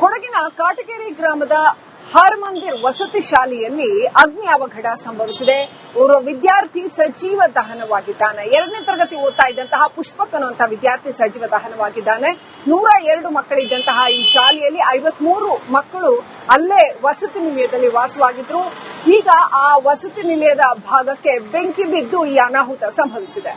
ಕೊಡಗಿನ ಕಾಟಗೇರಿ ಗ್ರಾಮದ ಹರ್ಮಂದಿರ್ ವಸತಿ ಶಾಲೆಯಲ್ಲಿ ಅಗ್ನಿ ಅವಘಡ ಸಂಭವಿಸಿದೆ. ಓರ್ವ ವಿದ್ಯಾರ್ಥಿ ಸಜೀವ ದಹನವಾಗಿದ್ದಾನೆ. 2ನೇ ತರಗತಿ ಓದ್ತಾ ಇದ್ದಂತಹ ಪುಷ್ಪಕ್ ಅನ್ನುವಂತಹ ವಿದ್ಯಾರ್ಥಿ ಸಜೀವ ದಹನವಾಗಿದ್ದಾನೆ. 102 ಮಕ್ಕಳಿದ್ದಂತಹ ಈ ಶಾಲೆಯಲ್ಲಿ 53 ಮಕ್ಕಳು ಅಲ್ಲೇ ವಸತಿ ನಿಲಯದಲ್ಲಿ ವಾಸವಾಗಿದ್ರು. ಈಗ ಆ ವಸತಿ ನಿಲಯದ ಭಾಗಕ್ಕೆ ಬೆಂಕಿ ಬಿದ್ದು ಈ ಅನಾಹುತ ಸಂಭವಿಸಿದೆ.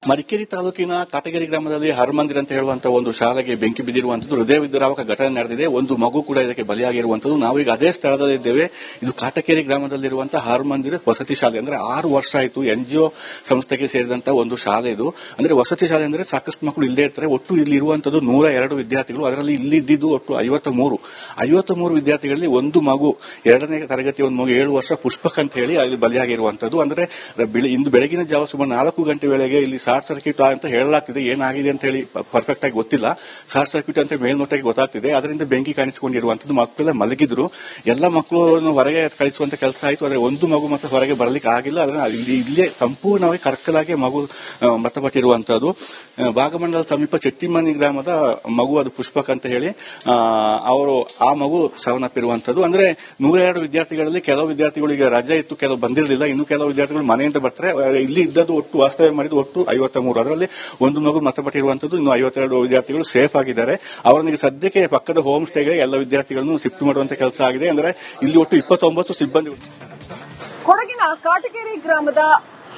ಮಡಿಕೇರಿ ತಾಲೂಕಿನ ಕಾಟಗೇರಿ ಗ್ರಾಮದಲ್ಲಿ ಹರ್ಮಂದಿರ್ ಅಂತ ಹೇಳುವಂತಹ ಒಂದು ಶಾಲೆಗೆ ಬೆಂಕಿ ಬಿದ್ದಿರುವಂತದ್ದು ಹೃದಯ ವಿದ್ರಾವಕ ಘಟನೆ ನಡೆದಿದೆ. ಒಂದು ಮಗು ಕೂಡ ಇದಕ್ಕೆ ಬಲಿಯಾಗಿರುವಂತದ್ದು. ನಾವೀಗ ಅದೇ ಸ್ಥಳದಲ್ಲಿದ್ದೇವೆ. ಇದು ಕಾಟಗೇರಿ ಗ್ರಾಮದಲ್ಲಿರುವಂತಹ ಹರ್ಮಂದಿರ್ ವಸತಿ ಶಾಲೆ. ಅಂದ್ರೆ 6 ವರ್ಷ ಆಯಿತು ಎನ್ಜಿಒ ಸಂಸ್ಥೆಗೆ ಸೇರಿದಂತಹ ಒಂದು ಶಾಲೆ ಇದು. ಅಂದ್ರೆ ವಸತಿ ಶಾಲೆ ಅಂದ್ರೆ ಸಾಕಷ್ಟು ಮಕ್ಕಳು ಇಲ್ಲೇ ಇರ್ತಾರೆ. ಒಟ್ಟು ಇಲ್ಲಿ ಇರುವಂತದ್ದು 102 ವಿದ್ಯಾರ್ಥಿಗಳು. ಅದರಲ್ಲಿ ಇಲ್ಲಿದ್ದು ಒಟ್ಟು 53 ವಿದ್ಯಾರ್ಥಿಗಳಲ್ಲಿ ಒಂದು ಮಗು 2ನೇ ತರಗತಿ ಒಂದು ಮಗು 7 ವರ್ಷ ಪುಷ್ಪಕ್ ಅಂತ ಹೇಳಿ ಅಲ್ಲಿ ಬಲಿಯಾಗಿರುವಂತದ್ದು. ಅಂದ್ರೆ ಇಂದು ಬೆಳಗಿನ ಜಾವ ಸುಮಾರು 4 ಗಂಟೆ ವೇಳೆಗೆ ಇಲ್ಲಿ ಶಾರ್ಟ್ ಸರ್ಕ್ಯೂಟ್ ಅಂತ ಹೇಳಲಾಗ್ತಿದೆ. ಏನಾಗಿದೆ ಅಂತ ಹೇಳಿ ಪರ್ಫೆಕ್ಟ್ ಆಗಿ ಗೊತ್ತಿಲ್ಲ. ಶಾರ್ಟ್ ಸರ್ಕ್ಯೂಟ್ ಅಂತ ಮೇಲ್ನೋಟಕ್ಕೆ ಗೊತ್ತಾಗ್ತಿದೆ. ಅದರಿಂದ ಬೆಂಕಿ ಕಾಣಿಸಿಕೊಂಡಿರುವಂತದ್ದು. ಮಕ್ಕಳೆಲ್ಲ ಮಲಗಿದ್ರು. ಎಲ್ಲ ಮಕ್ಕಳು ಹೊರಗೆ ಕಳಿಸುವಂತ ಕೆಲಸ ಆಯಿತು. ಆದರೆ ಒಂದು ಮಗು ಮತ್ತೆ ಹೊರಗೆ ಬರಲಿಕ್ಕೆ ಆಗಿಲ್ಲ. ಅದನ್ನ ಇಲ್ಲೇ ಸಂಪೂರ್ಣವಾಗಿ ಕರ್ಕಲಾಗಿ ಮಗು ಮೃತಪಟ್ಟಿರುವಂತದ್ದು. ಭಾಗಮಂಡಲ ಸಮೀಪ ಚೆಟ್ಟಿಮನಿ ಗ್ರಾಮದ ಮಗು ಅದು ಪುಷ್ಪಕ್ ಅಂತ ಹೇಳಿ ಆ ಮಗು ಸಾವನ್ನಪ್ಪಿರುವಂತದ್ದು. ಅಂದ್ರೆ 102 ವಿದ್ಯಾರ್ಥಿಗಳಲ್ಲಿ ಕೆಲವು ವಿದ್ಯಾರ್ಥಿಗಳಿಗೆ ರಜೆ ಇತ್ತು, ಕೆಲವು ಬಂದಿರಲಿಲ್ಲ. ಇನ್ನು ಕೆಲವು ವಿದ್ಯಾರ್ಥಿಗಳು ಮನೆಯಿಂದ ಬರ್ತಾರೆ. ಇಲ್ಲಿ ಇದ್ದದ್ದು ಒಟ್ಟು ವಾಸ್ತವ್ಯ ಮಾಡಿದ್ದು ಒಟ್ಟು 53. ಅದರಲ್ಲಿ ಒಂದು ಮಗು ಮೃತಪಟ್ಟಿರುವಂತದ್ದು. ಇನ್ನು 52 ವಿದ್ಯಾರ್ಥಿಗಳು ಸೇಫ್ ಆಗಿದ್ದಾರೆ. ಅವರಿಗೆ ಸದ್ಯಕ್ಕೆ ಪಕ್ಕದ ಹೋಮ್ ಸ್ಟೇಗೆ ಎಲ್ಲ ವಿದ್ಯಾರ್ಥಿಗಳನ್ನು ಶಿಫ್ಟ್ ಮಾಡುವಂತ ಕೆಲಸ ಆಗಿದೆ. ಅಂದ್ರೆ ಇಲ್ಲಿ ಒಟ್ಟು 29 ಸಿಬ್ಬಂದಿ. ಕೊಡಗಿನ ಕಾಟಗೇರಿ ಗ್ರಾಮದ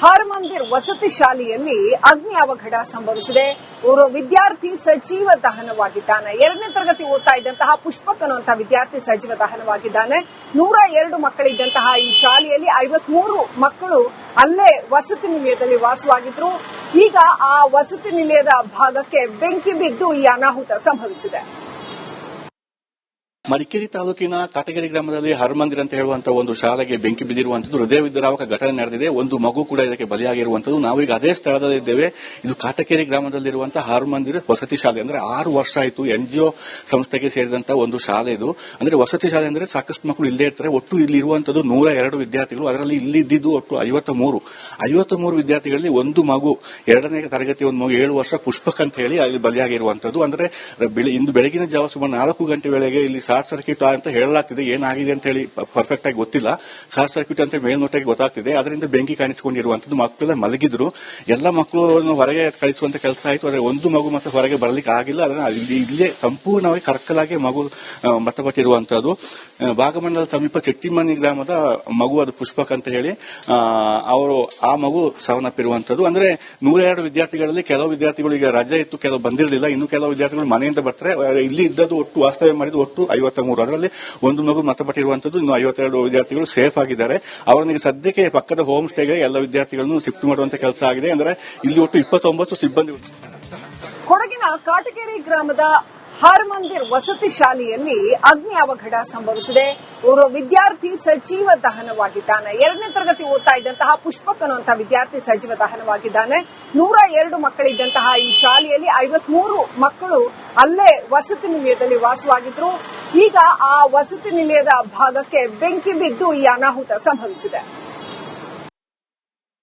ಹರ್ಮಂದಿರ್ ವಸತಿ ಶಾಲೆಯಲ್ಲಿ ಅಗ್ನಿ ಅವಘಡ ಸಂಭವಿಸಿದೆ. ಓರ್ವ ವಿದ್ಯಾರ್ಥಿ ಸಜೀವ ದಹನವಾಗಿದ್ದಾನೆ. 2ನೇ ತರಗತಿ ಓದ್ತಾ ಇದ್ದಂತಹ ಪುಷ್ಪಕ್ ಅನ್ನುವಂತಹ ವಿದ್ಯಾರ್ಥಿ ಸಜೀವ ದಹನವಾಗಿದ್ದಾನೆ. 102 ಮಕ್ಕಳಿದ್ದಂತಹ ಈ ಶಾಲೆಯಲ್ಲಿ 53 ಮಕ್ಕಳು ಅಲ್ಲೇ ವಸತಿ ನಿಲಯದಲ್ಲಿ ವಾಸವಾಗಿದ್ರು. ಈಗ ಆ ವಸತಿ ನಿಲಯದ ಭಾಗಕ್ಕೆ ಬೆಂಕಿ ಬಿದ್ದು ಈ ಅನಾಹುತ ಸಂಭವಿಸಿದೆ. ಮಡಿಕೇರಿ ತಾಲೂಕಿನ ಕಾಟಗೇರಿ ಗ್ರಾಮದಲ್ಲಿ ಹರ್ಮಂದಿರ್ ಅಂತ ಹೇಳುವಂತಹ ಒಂದು ಶಾಲೆಗೆ ಬೆಂಕಿ ಬಿದ್ದಿರುವಂತದ್ದು ಹೃದಯ ವಿದ್ರಾವಕ ಘಟನೆ ನಡೆದಿದೆ. ಒಂದು ಮಗು ಕೂಡ ಇದಕ್ಕೆ ಬಲಿಯಾಗಿರುವಂತದ್ದು. ನಾವೀಗ ಅದೇ ಸ್ಥಳದಲ್ಲಿದ್ದೇವೆ. ಇದು ಕಾಟಗೇರಿ ಗ್ರಾಮದಲ್ಲಿರುವಂತಹ ಹರ್ಮಂದಿರ್ ವಸತಿ ಶಾಲೆ. ಅಂದ್ರೆ 6 ವರ್ಷ ಆಯಿತು ಎನ್ಜಿಒ ಸಂಸ್ಥೆಗೆ ಸೇರಿದಂತಹ ಒಂದು ಶಾಲೆ ಇದು. ಅಂದ್ರೆ ವಸತಿ ಶಾಲೆ ಅಂದ್ರೆ ಸಾಕಷ್ಟು ಮಕ್ಕಳು ಇಲ್ಲೇ ಇರ್ತಾರೆ. ಒಟ್ಟು ಇಲ್ಲಿ ಇರುವಂತದ್ದು 102 ವಿದ್ಯಾರ್ಥಿಗಳು. ಅದರಲ್ಲಿ ಇಲ್ಲಿದ್ದು ಒಟ್ಟು 53 ವಿದ್ಯಾರ್ಥಿಗಳಲ್ಲಿ ಒಂದು ಮಗು 2ನೇ ತರಗತಿ ಒಂದು ಮಗು 7 ವರ್ಷ ಪುಷ್ಪಕ್ ಅಂತ ಹೇಳಿ ಅಲ್ಲಿ ಬಲಿಯಾಗಿರುವಂತದ್ದು. ಅಂದ್ರೆ ಇಂದು ಬೆಳಗಿನ ಜಾವ ಸುಮಾರು 4 ಗಂಟೆ ವೇಳೆಗೆ ಇಲ್ಲಿ ಶಾರ್ಟ್ ಸರ್ಕ್ಯೂಟ್ ಅಂತ ಹೇಳಲಾಗ್ತಿದೆ. ಏನಾಗಿದೆ ಅಂತ ಹೇಳಿ ಪರ್ಫೆಕ್ಟ್ ಆಗಿ ಗೊತ್ತಿಲ್ಲ. ಶಾರ್ಟ್ ಸರ್ಕ್ಯೂಟ್ ಅಂತ ಮೇಲ್ನೋಟಕ್ಕೆ ಗೊತ್ತಾಗ್ತಿದೆ. ಅದರಿಂದ ಬೆಂಕಿ ಕಾಣಿಸಿಕೊಂಡಿರುವಂತದ್ದು. ಮಕ್ಕಳೆಲ್ಲ ಮಲಗಿದ್ರು. ಎಲ್ಲ ಮಕ್ಕಳು ಹೊರಗೆ ಕಳಿಸುವಂತ ಕೆಲಸ ಆಯಿತು. ಆದರೆ ಒಂದು ಮಗು ಮತ್ತೆ ಹೊರಗೆ ಬರಲಿಕ್ಕೆ ಆಗಿಲ್ಲ. ಅದನ್ನ ಇಲ್ಲೇ ಸಂಪೂರ್ಣವಾಗಿ ಕರ್ಕಲಾಗಿ ಮಗು ಮೃತಪಟ್ಟಿರುವಂತದ್ದು. ಭಾಗಮಂಡಲ ಸಮೀಪ ಚೆಟ್ಟಿಮನಿ ಗ್ರಾಮದ ಮಗು ಅದು ಪುಷ್ಪಕ್ ಅಂತ ಹೇಳಿ ಆ ಮಗು ಸಾವನ್ನಪ್ಪಿರುವಂತದ್ದು. ಅಂದ್ರೆ 102 ವಿದ್ಯಾರ್ಥಿಗಳಲ್ಲಿ ಕೆಲವು ವಿದ್ಯಾರ್ಥಿಗಳಿಗೆ ರಜೆ ಇತ್ತು, ಕೆಲವು ಬಂದಿರಲಿಲ್ಲ. ಇನ್ನು ಕೆಲವು ವಿದ್ಯಾರ್ಥಿಗಳು ಮನೆಯಿಂದ ಬರ್ತಾರೆ. ಇಲ್ಲಿ ಇದ್ದದ್ದು ಒಟ್ಟು ವಾಸ್ತವ್ಯ ಮಾಡಿದ್ದು ಒಟ್ಟು 53. ಅದರಲ್ಲಿ ಒಂದು ಮಗು ಮೃತಪಟ್ಟಿರುವಂತದ್ದು. ಇನ್ನು 52 ವಿದ್ಯಾರ್ಥಿಗಳು ಸೇಫ್ ಆಗಿದ್ದಾರೆ. ಅವರಿಗೆ ಸದ್ಯಕ್ಕೆ ಪಕ್ಕದ ಹೋಮ್ ಸ್ಟೇಗೆ ಎಲ್ಲ ವಿದ್ಯಾರ್ಥಿಗಳನ್ನು ಶಿಫ್ಟ್ ಮಾಡುವಂತ ಕೆಲಸ ಆಗಿದೆ. ಅಂದ್ರೆ ಇಲ್ಲಿ ಒಟ್ಟು 29 ಸಿಬ್ಬಂದಿ. ಕೊಡಗಿನ ಕಾಟಗೇರಿ ಗ್ರಾಮದ ಹರ್ಮಂದಿರ್ ವಸತಿ ಶಾಲೆಯಲ್ಲಿ ಅಗ್ನಿ ಅವಘಡ ಸಂಭವಿಸಿದೆ. ಓರ್ವ ವಿದ್ಯಾರ್ಥಿ ಸಜೀವ ದಹನವಾಗಿದ್ದಾನೆ. 2ನೇ ತರಗತಿ ಓದ್ತಾ ಇದ್ದಂತಹ ಪುಷ್ಪಕ್ ಅನ್ನುವಂತಹ ವಿದ್ಯಾರ್ಥಿ ಸಜೀವ ದಹನವಾಗಿದ್ದಾನೆ. 102 ಮಕ್ಕಳಿದ್ದಂತಹ ಈ ಶಾಲೆಯಲ್ಲಿ 53 ಮಕ್ಕಳು ಅಲ್ಲೇ ವಸತಿ ನಿಲಯದಲ್ಲಿ ವಾಸವಾಗಿದ್ರು. ಈಗ ಆ ವಸತಿ ನಿಲಯದ ಭಾಗಕ್ಕೆ ಬೆಂಕಿ ಬಿದ್ದು ಈ ಅನಾಹುತ ಸಂಭವಿಸಿದೆ.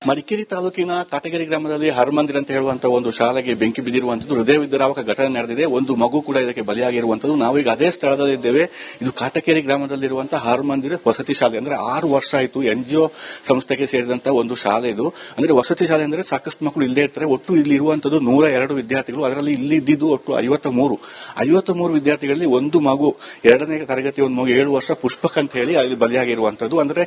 ಮಡಿಕೇರಿ ತಾಲೂಕಿನ ಕಾಟಗೇರಿ ಗ್ರಾಮದಲ್ಲಿ ಹರ್ಮಂದಿರ್ ಅಂತ ಹೇಳುವಂತಹ ಒಂದು ಶಾಲೆಗೆ ಬೆಂಕಿ ಬಿದ್ದಿರುವಂತದ್ದು ಹೃದಯ ವಿದ್ರಾವಕ ಘಟನೆ ನಡೆದಿದೆ. ಒಂದು ಮಗು ಕೂಡ ಇದಕ್ಕೆ ಬಲಿಯಾಗಿರುವಂತದ್ದು. ನಾವೀಗ ಅದೇ ಸ್ಥಳದಲ್ಲಿದ್ದೇವೆ. ಇದು ಕಾಟಗೇರಿ ಗ್ರಾಮದಲ್ಲಿರುವಂತಹ ಹರ್ಮಂದಿರ್ ವಸತಿ ಶಾಲೆ. ಅಂದ್ರೆ 6 ವರ್ಷ ಆಯಿತು ಎನ್ಜಿಒ ಸಂಸ್ಥೆಗೆ ಸೇರಿದಂತಹ ಒಂದು ಶಾಲೆ ಇದು. ಅಂದ್ರೆ ವಸತಿ ಶಾಲೆ ಅಂದ್ರೆ ಸಾಕಷ್ಟು ಮಕ್ಕಳು ಇಲ್ಲೇ ಇರ್ತಾರೆ. ಒಟ್ಟು ಇಲ್ಲಿ ಇರುವಂತದ್ದು 102 ವಿದ್ಯಾರ್ಥಿಗಳು. ಅದರಲ್ಲಿ ಇಲ್ಲಿದ್ದು ಒಟ್ಟು 53 ವಿದ್ಯಾರ್ಥಿಗಳಲ್ಲಿ ಒಂದು ಮಗು 2ನೇ ತರಗತಿ ಒಂದು ಮಗು 7 ವರ್ಷ ಪುಷ್ಪಕ್ ಅಂತ ಹೇಳಿ ಅಲ್ಲಿ ಬಲಿಯಾಗಿರುವಂತದ್ದು. ಅಂದ್ರೆ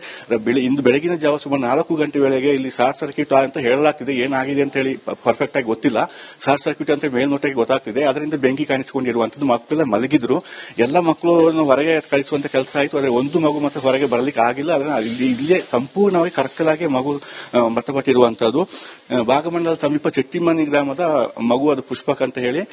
ಇಂದು ಬೆಳಗಿನ ಜಾವ ಸುಮಾರು 4 ಗಂಟೆ ವೇಳೆಗೆ ಇಲ್ಲಿ ಶಾರ್ಟ್ ಸರ್ಕ್ಯೂಟ್ ಅಂತ ಹೇಳಲಾಗ್ತಿದೆ. ಏನಾಗಿದೆ ಅಂತ ಹೇಳಿ ಪರ್ಫೆಕ್ಟ್ ಆಗಿ ಗೊತ್ತಿಲ್ಲ. ಶಾರ್ಟ್ ಸರ್ಕ್ಯೂಟ್ ಅಂತ ಮೇಲ್ನೋಟಕ್ಕೆ ಗೊತ್ತಾಗ್ತಿದೆ. ಅದರಿಂದ ಬೆಂಕಿ ಕಾಣಿಸಿಕೊಂಡಿರುವಂತದ್ದು. ಮಕ್ಕಳೆಲ್ಲ ಮಲಗಿದ್ರು. ಎಲ್ಲ ಮಕ್ಕಳು ಹೊರಗೆ ಕಳಿಸುವಂತ ಕೆಲಸ ಆಯಿತು. ಆದರೆ ಒಂದು ಮಗು ಮತ್ತೆ ಹೊರಗೆ ಬರಲಿಕ್ಕೆ ಆಗಿಲ್ಲ. ಅದನ್ನ ಇಲ್ಲೇ ಸಂಪೂರ್ಣವಾಗಿ ಕರ್ಕಲಾಗಿ ಮಗು ಮೃತಪಟ್ಟಿರುವಂತದ್ದು. ಭಾಗಮಂಡಲ ಸಮೀಪ ಚೆಟ್ಟಿಮನಿ ಗ್ರಾಮದ ಮಗು ಅದು ಪುಷ್ಪಕ್ ಅಂತ ಹೇಳಿ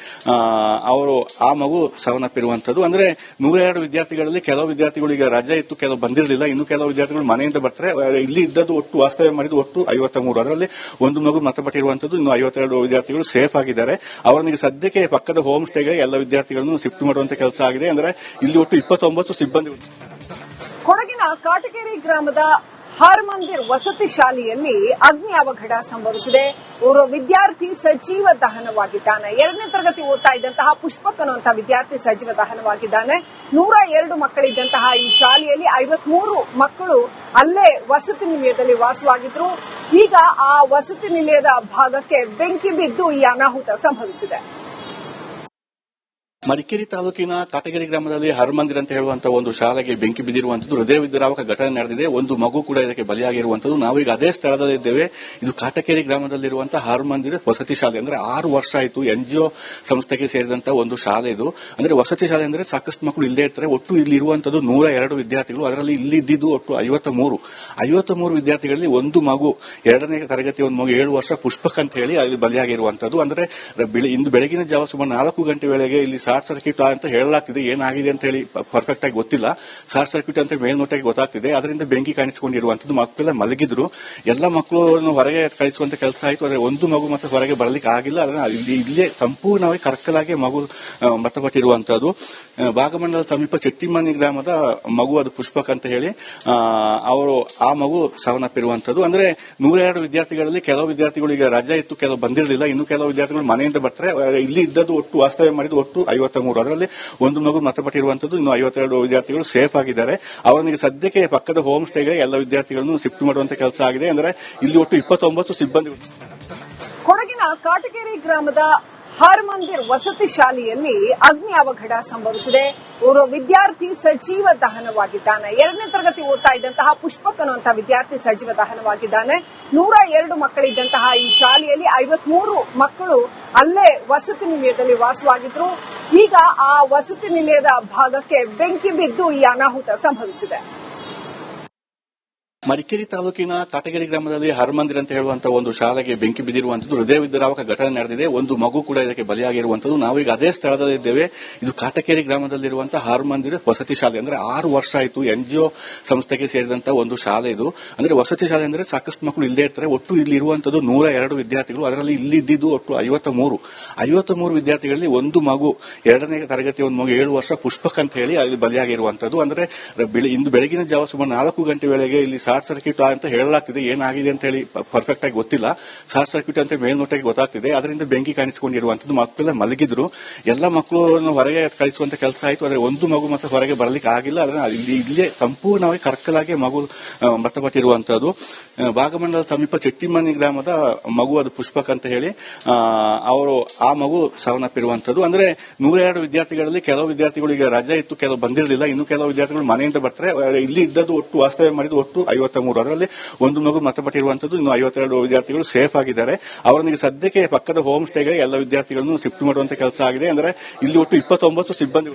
ಆ ಮಗು ಸಾವನ್ನಪ್ಪಿರುವಂತದ್ದು. ಅಂದ್ರೆ 102 ವಿದ್ಯಾರ್ಥಿಗಳಲ್ಲಿ ಕೆಲವು ವಿದ್ಯಾರ್ಥಿಗಳಿಗೆ ರಜೆ ಇತ್ತು, ಕೆಲವು ಬಂದಿರಲಿಲ್ಲ. ಇನ್ನು ಕೆಲವು ವಿದ್ಯಾರ್ಥಿಗಳು ಮನೆಯಿಂದ ಬರ್ತಾರೆ. ಇಲ್ಲಿ ಇದ್ದದ್ದು ಒಟ್ಟು ವಾಸ್ತವ್ಯ ಮಾಡಿದ್ದು ಒಟ್ಟು 53. ಅದರಲ್ಲಿ ಒಂದು ಮಗು ಮೃತಪಟ್ಟಿರುವಂತದ್ದು. ಇನ್ನು 52 ವಿದ್ಯಾರ್ಥಿಗಳು ಸೇಫ್ ಆಗಿದ್ದಾರೆ. ಅವರಿಗೆ ಸದ್ಯಕ್ಕೆ ಪಕ್ಕದ ಹೋಮ್ ಸ್ಟೇಗೆ ಎಲ್ಲ ವಿದ್ಯಾರ್ಥಿಗಳನ್ನು ಶಿಫ್ಟ್ ಮಾಡುವಂತ ಕೆಲಸ ಆಗಿದೆ. ಅಂದ್ರೆ ಇಲ್ಲಿ ಒಟ್ಟು 29 ಸಿಬ್ಬಂದಿ. ಕೊಡಗಿನ ಕಾಟಗೇರಿ ಗ್ರಾಮದ ಹರ್ಮಂದಿರ್ ವಸತಿ ಶಾಲೆಯಲ್ಲಿ ಅಗ್ನಿ ಅವಘಡ ಸಂಭವಿಸಿದೆ. ಓರ್ವ ವಿದ್ಯಾರ್ಥಿ ಸಜೀವ ದಹನವಾಗಿದ್ದಾನೆ. 2ನೇ ತರಗತಿ ಓದ್ತಾ ಇದ್ದಂತಹ ಪುಷ್ಪಕ್ ಅನ್ನುವಂತಹ ವಿದ್ಯಾರ್ಥಿ ಸಜೀವ ದಹನವಾಗಿದ್ದಾನೆ. 102 ಮಕ್ಕಳಿದ್ದಂತಹ ಈ ಶಾಲೆಯಲ್ಲಿ 53 ಮಕ್ಕಳು ಅಲ್ಲೇ ವಸತಿ ನಿಲಯದಲ್ಲಿ ವಾಸವಾಗಿದ್ರು. ಈಗ ಆ ವಸತಿ ನಿಲಯದ ಭಾಗಕ್ಕೆ ಬೆಂಕಿ ಬಿದ್ದು ಈ ಅನಾಹುತ ಸಂಭವಿಸಿದೆ. ಮಡಿಕೇರಿ ತಾಲೂಕಿನ ಕಾಟಗೇರಿ ಗ್ರಾಮದಲ್ಲಿ ಹರ್ಮಂದಿರ್ ಅಂತ ಹೇಳುವಂತಹ ಒಂದು ಶಾಲೆಗೆ ಬೆಂಕಿ ಬಿದ್ದಿರುವಂತದ್ದು ಹೃದಯ ವಿದ್ರಾವಕ ಘಟನೆ ನಡೆದಿದೆ. ಒಂದು ಮಗು ಕೂಡ ಇದಕ್ಕೆ ಬಲಿಯಾಗಿರುವಂತದ್ದು. ನಾವೀಗ ಅದೇ ಸ್ಥಳದಲ್ಲಿದ್ದೇವೆ. ಇದು ಕಾಟಗೇರಿ ಗ್ರಾಮದಲ್ಲಿರುವಂತಹ ಹರ್ಮಂದಿರ್ ವಸತಿ ಶಾಲೆ. ಅಂದ್ರೆ 6 ವರ್ಷ ಆಯಿತು NGO ಸಂಸ್ಥೆಗೆ ಸೇರಿದಂತಹ ಒಂದು ಶಾಲೆ ಇದು. ಅಂದ್ರೆ ವಸತಿ ಶಾಲೆ ಅಂದ್ರೆ ಸಾಕಷ್ಟು ಮಕ್ಕಳು ಇಲ್ಲೇ ಇರ್ತಾರೆ. ಒಟ್ಟು ಇಲ್ಲಿ ಇರುವಂತದ್ದು 102 ವಿದ್ಯಾರ್ಥಿಗಳು. ಅದರಲ್ಲಿ ಇಲ್ಲಿ ಇದ್ದಿದ್ದು ಒಟ್ಟು 53 ವಿದ್ಯಾರ್ಥಿಗಳಲ್ಲಿ ಒಂದು ಮಗು 2ನೇ ತರಗತಿ ಒಂದು ಮಗು 7 ವರ್ಷ ಪುಷ್ಪಕ್ ಅಂತ ಹೇಳಿ ಅಲ್ಲಿ ಬಲಿಯಾಗಿರುವಂತದ್ದು. ಅಂದ್ರೆ ಇಂದು ಬೆಳಗಿನ ಜಾವ ಸುಮಾರು 4 ಗಂಟೆ ವೇಳೆಗೆ ಇಲ್ಲಿ ಶಾರ್ಟ್ ಸರ್ಕ್ಯೂಟ್ ಅಂತ ಹೇಳಲಾಗ್ತಿದೆ. ಏನಾಗಿದೆ ಅಂತ ಹೇಳಿ ಪರ್ಫೆಕ್ಟ್ ಆಗಿ ಗೊತ್ತಿಲ್ಲ. ಶಾರ್ಟ್ ಸರ್ಕ್ಯೂಟ್ ಅಂತ ಮೇಲ್ನೋಟಕ್ಕೆ ಗೊತ್ತಾಗ್ತಿದೆ. ಅದರಿಂದ ಬೆಂಕಿ ಕಾಣಿಸಿಕೊಂಡಿರುವಂತದ್ದು. ಮಕ್ಕಳೆಲ್ಲ ಮಲಗಿದ್ರು. ಎಲ್ಲ ಮಕ್ಕಳು ಹೊರಗೆ ಕಳಿಸುವಂತ ಕೆಲಸ ಆಯಿತು. ಆದರೆ ಒಂದು ಮಗು ಮತ್ತೆ ಹೊರಗೆ ಬರಲಿಕ್ಕೆ ಆಗಿಲ್ಲ. ಅದನ್ನ ಇಲ್ಲೇ ಸಂಪೂರ್ಣವಾಗಿ ಕರ್ಕಲಾಗಿ ಮಗು ಮೃತಪಟ್ಟಿರುವಂತದ್ದು. ಭಾಗಮಂಡಲ ಸಮೀಪ ಚೆಟ್ಟಿಮನಿ ಗ್ರಾಮದ ಮಗು, ಅದು ಪುಷ್ಪಕ್ ಅಂತ ಹೇಳಿ ಆ ಮಗು ಸಾವನ್ನಪ್ಪಿರುವಂತದ್ದು. ಅಂದ್ರೆ 102 ವಿದ್ಯಾರ್ಥಿಗಳಲ್ಲಿ ಕೆಲವು ವಿದ್ಯಾರ್ಥಿಗಳು ಈಗ ರಜೆ ಇತ್ತು, ಕೆಲವು ಬಂದಿರಲಿಲ್ಲ. ಇನ್ನು ಕೆಲವು ವಿದ್ಯಾರ್ಥಿಗಳು ಮನೆಯಿಂದ ಬರ್ತಾರೆ. ಇಲ್ಲಿ ಇದ್ದದ್ದು ಒಟ್ಟು ವಾಸ್ತವ್ಯ ಮಾಡಿದ್ದು ಒಟ್ಟು 53. ಅದರಲ್ಲಿ ಒಂದು ಮಗು ಮೃತಪಟ್ಟಿರುವಂತದ್ದು. ಇನ್ನು 52 ವಿದ್ಯಾರ್ಥಿಗಳು ಸೇಫ್ ಆಗಿದ್ದಾರೆ. ಅವರಿಗೆ ಸದ್ಯಕ್ಕೆ ಪಕ್ಕದ ಹೋಮ್ ಸ್ಟೇಗೆ ಎಲ್ಲ ವಿದ್ಯಾರ್ಥಿಗಳನ್ನು ಶಿಫ್ಟ್ ಮಾಡುವಂತ ಕೆಲಸ ಆಗಿದೆ. ಅಂದ್ರೆ ಇಲ್ಲಿ ಒಟ್ಟು 29 ಸಿಬ್ಬಂದಿ. ಕೊಡಗಿನ ಕಾಟಗೇರಿ ಗ್ರಾಮದ ಹರ್ಮಂದಿರ್ ವಸತಿ ಶಾಲೆಯಲ್ಲಿ ಅಗ್ನಿ ಅವಘಡ ಸಂಭವಿಸಿದೆ. ಓರ್ವ ವಿದ್ಯಾರ್ಥಿ ಸಜೀವ ದಹನವಾಗಿದ್ದಾನೆ. 2ನೇ ತರಗತಿ ಓದ್ತಾ ಇದ್ದಂತಹ ಪುಷ್ಪಕ್ ಅನ್ನುವಂತಹ ವಿದ್ಯಾರ್ಥಿ ಸಜೀವ ದಹನವಾಗಿದ್ದಾನೆ. 102 ಮಕ್ಕಳಿದ್ದಂತಹ ಈ ಶಾಲೆಯಲ್ಲಿ 53 ಮಕ್ಕಳು ಅಲ್ಲೇ ವಸತಿ ನಿಲಯದಲ್ಲಿ ವಾಸವಾಗಿದ್ರು. ಈಗ ಆ ವಸತಿ ನಿಲಯದ ಭಾಗಕ್ಕೆ ಬೆಂಕಿ ಬಿದ್ದು ಈ ಅನಾಹುತ ಸಂಭವಿಸಿದೆ. ಮಡಿಕೇರಿ ತಾಲೂಕಿನ ಕಾಟಗೇರಿ ಗ್ರಾಮದಲ್ಲಿ ಹರ್ಮಂದಿರ್ ಅಂತ ಹೇಳುವಂತಹ ಒಂದು ಶಾಲೆಗೆ ಬೆಂಕಿ ಬಿದ್ದಿರುವಂತದ್ದು ಹೃದಯ ವಿದ್ರಾವಕ ಘಟನೆ ನಡೆದಿದೆ. ಒಂದು ಮಗು ಕೂಡ ಇದಕ್ಕೆ ಬಲಿಯಾಗಿರುವಂತದ್ದು. ನಾವೀಗ ಅದೇ ಸ್ಥಳದಲ್ಲಿದ್ದೇವೆ. ಇದು ಕಾಟಗೇರಿ ಗ್ರಾಮದಲ್ಲಿರುವಂತಹ ಹರ್ಮಂದಿರ್ ವಸತಿ ಶಾಲೆ. ಅಂದ್ರೆ 6 ವರ್ಷ ಆಯಿತು NGO ಸಂಸ್ಥೆಗೆ ಸೇರಿದಂತಹ ಒಂದು ಶಾಲೆ ಇದು. ಅಂದ್ರೆ ವಸತಿ ಶಾಲೆ ಅಂದ್ರೆ ಸಾಕಷ್ಟು ಮಕ್ಕಳು ಇಲ್ಲೇ ಇರ್ತಾರೆ. ಒಟ್ಟು ಇಲ್ಲಿ ಇರುವಂತದ್ದು 102 ವಿದ್ಯಾರ್ಥಿಗಳು. ಅದರಲ್ಲಿ ಇಲ್ಲಿ ಇದ್ದಿದ್ದು ಒಟ್ಟು 53 ವಿದ್ಯಾರ್ಥಿಗಳಲ್ಲಿ ಒಂದು ಮಗು 2ನೇ ತರಗತಿ ಒಂದು ಮಗು 7 ವರ್ಷ ಪುಷ್ಪಕ್ ಅಂತ ಹೇಳಿ ಅಲ್ಲಿ ಬಲಿಯಾಗಿರುವಂತದ್ದು. ಅಂದ್ರೆ ಇಂದು ಬೆಳಗಿನ ಜಾವ ಸುಮಾರು 4 ಗಂಟೆ ವೇಳೆಗೆ ಇಲ್ಲಿ ಶಾರ್ಟ್ ಸರ್ಕ್ಯೂಟ್ ಅಂತ ಹೇಳಲಾಗ್ತಿದೆ. ಏನಾಗಿದೆ ಅಂತ ಹೇಳಿ ಪರ್ಫೆಕ್ಟ್ ಆಗಿ ಗೊತ್ತಿಲ್ಲ. ಶಾರ್ಟ್ ಸರ್ಕ್ಯೂಟ್ ಅಂತ ಮೇಲ್ನೋಟಕ್ಕೆ ಗೊತ್ತಾಗ್ತಿದೆ. ಅದರಿಂದ ಬೆಂಕಿ ಕಾಣಿಸಿಕೊಂಡಿರುವಂತದ್ದು. ಮಕ್ಕಳೆಲ್ಲ ಮಲಗಿದ್ರು. ಎಲ್ಲ ಮಕ್ಕಳು ಹೊರಗೆ ಕಳಿಸುವಂತ ಕೆಲಸ ಆಯಿತು. ಆದರೆ ಒಂದು ಮಗು ಮತ್ತೆ ಹೊರಗೆ ಬರಲಿಕ್ಕೆ ಆಗಿಲ್ಲ. ಅದನ್ನ ಇಲ್ಲೇ ಸಂಪೂರ್ಣವಾಗಿ ಕರ್ಕಲಾಗಿ ಮಗು ಮೃತಪಟ್ಟಿರುವಂತದ್ದು. ಭಾಗಮಂಡಲ ಸಮೀಪ ಚೆಟ್ಟಿಮನಿ ಗ್ರಾಮದ ಮಗು, ಅದು ಪುಷ್ಪಕ್ ಅಂತ ಹೇಳಿ ಆ ಮಗು ಸಾವನ್ನಪ್ಪಿರುವಂತದ್ದು. ಅಂದ್ರೆ 102 ವಿದ್ಯಾರ್ಥಿಗಳಲ್ಲಿ ಕೆಲವು ವಿದ್ಯಾರ್ಥಿಗಳು ಈಗ ರಜೆ ಇತ್ತು, ಕೆಲವು ಬಂದಿರಲಿಲ್ಲ. ಇನ್ನು ಕೆಲವು ವಿದ್ಯಾರ್ಥಿಗಳು ಮನೆಯಿಂದ ಬರ್ತಾರೆ. ಇಲ್ಲಿ ಇದ್ದದ್ದು ಒಟ್ಟು ವಾಸ್ತವ್ಯ ಮಾಡಿದ್ದು ಒಟ್ಟು 53. ಅದರಲ್ಲಿ ಒಂದು ಮಗು ಮೃತಪಟ್ಟಿರುವಂತದ್ದು. ಇನ್ನು 52 ವಿದ್ಯಾರ್ಥಿಗಳು ಸೇಫ್ ಆಗಿದ್ದಾರೆ. ಅವರಿಗೆ ಸದ್ಯಕ್ಕೆ ಪಕ್ಕದ ಹೋಮ್ ಸ್ಟೇಗೆ ಎಲ್ಲ ವಿದ್ಯಾರ್ಥಿಗಳನ್ನು ಶಿಫ್ಟ್ ಮಾಡುವಂತ ಕೆಲಸ ಆಗಿದೆ. ಅಂದ್ರೆ ಇಲ್ಲಿ ಒಟ್ಟು 29 ಸಿಬ್ಬಂದಿ.